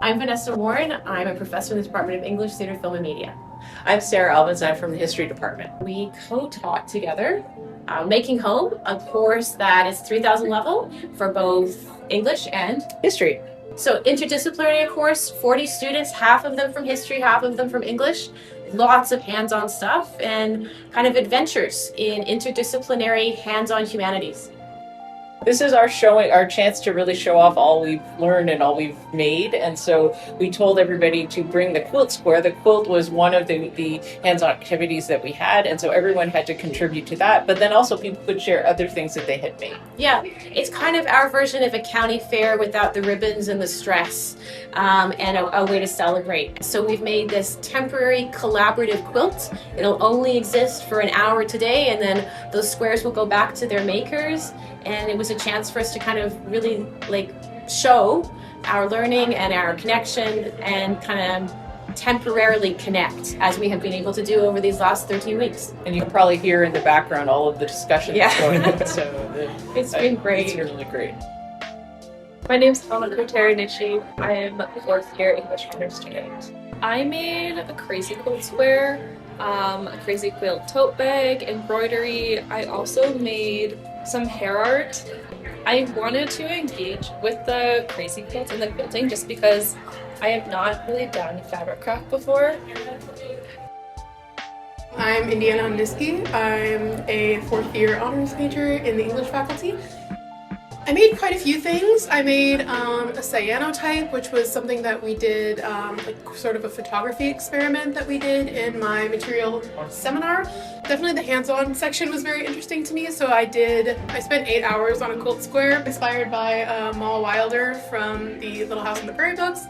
I'm Vanessa Warne. I'm a professor in the Department of English, Theatre, Film, and Media. I'm Sarah Elvins. I'm from the History Department. We co-taught together Making Home, a course that is 3,000 level for both English and History. So interdisciplinary course, 40 students, half of them from history, half of them from English. Lots of hands-on stuff and kind of adventures in interdisciplinary hands-on humanities. This is our chance to really show off all we've learned and all we've made. And so we told everybody to bring the quilt square. The quilt was one of the hands-on activities that we had. And so everyone had to contribute to that. But then also people could share other things that they had made. Yeah, it's kind of our version of a county fair without the ribbons and the stress, and a way to celebrate. So we've made this temporary collaborative quilt. It'll only exist for an hour today, and then those squares will go back to their makers. And it was a chance for us to kind of really show our learning and our connection and kind of temporarily connect as we have been able to do over these last 13 weeks. And you can probably hear in the background all of the discussion that's going on. So it's been great. It's really great. My name's Hannah Nishi. I am a fourth year English honors student. I made a crazy quilt square, a crazy quilt tote bag, embroidery. I also made some hair art. I wanted to engage with the crazy quilts and the quilting just because I have not really done fabric craft before. I'm Indiana Ondiski. I'm a fourth year honors major in the English faculty. I made quite a few things. I made a cyanotype, which was something that we did, sort of a photography experiment that we did in my material seminar. Definitely the hands-on section was very interesting to me, so I spent 8 hours on a quilt square inspired by Mal Wilder from the Little House on the Prairie books.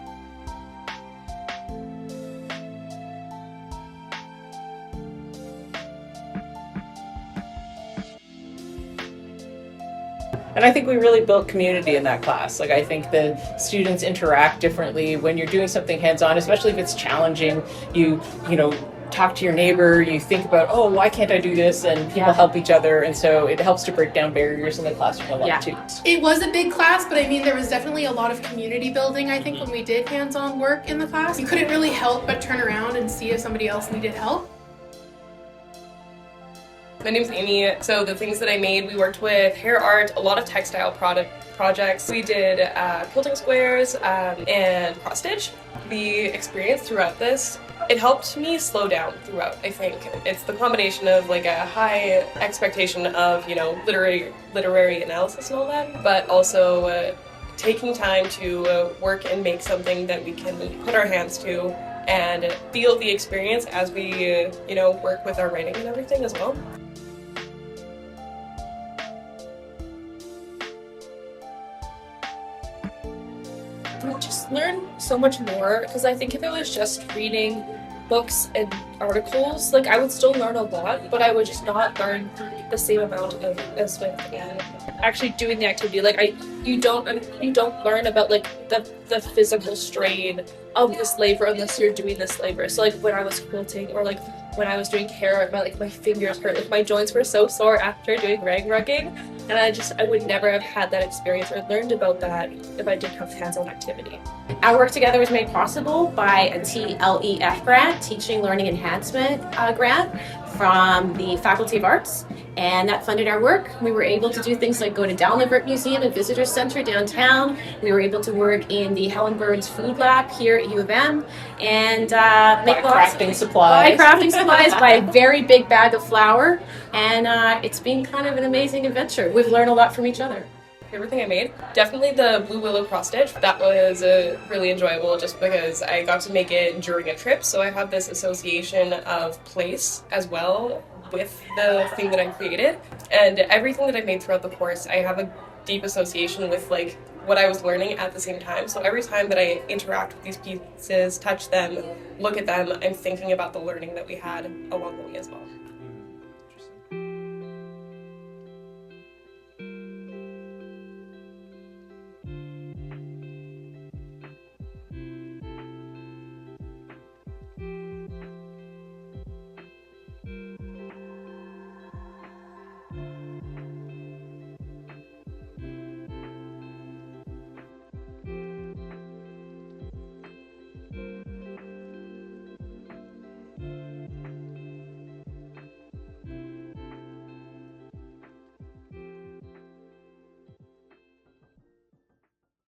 And I think we really built community in that class. I think the students interact differently when you're doing something hands-on, especially if it's challenging. You talk to your neighbor, you think about, oh, why can't I do this? And people help each other. And so it helps to break down barriers in the classroom a lot too. It was a big class, but I mean, there was definitely a lot of community building, I think, when we did hands-on work in the class. You couldn't really help but turn around and see if somebody else needed help. My name's Amy. So the things that I made, we worked with hair art, a lot of textile projects. We did quilting squares and cross stitch. The experience throughout this, it helped me slow down throughout, I think. It's the combination of a high expectation of, literary analysis and all that, but also taking time to work and make something that we can put our hands to and feel the experience as we, work with our writing and everything as well. I just learned so much more because I think if it was just reading books and articles, I would still learn a lot, but I would just not learn the same amount as with actually doing the activity. You don't learn about the physical strain of this labor unless you're doing this labor. So when I was quilting or when I was doing hair, my fingers hurt. My joints were so sore after doing rag rugging, and I would never have had that experience or learned about that if I didn't have hands-on activity. Our work together was made possible by a TLEF grant, Teaching, Learning, Enhancement grant from the Faculty of Arts, and that funded our work. We were able to do things like go to Dalnevert Museum and Visitor Center downtown. We were able to work in the Helen Burns Food Lab here at U of M and make crafting supplies. Buy crafting supplies, buy a very big bag of flour, and it's been kind of an amazing adventure. We've learned a lot from each other. Everything I made, definitely the Blue Willow cross stitch. That was really enjoyable just because I got to make it during a trip, so I have this association of place as well with the thing that I created. And everything that I made throughout the course, I have a deep association with what I was learning at the same time. So every time that I interact with these pieces, touch them, look at them, I'm thinking about the learning that we had along the way as well.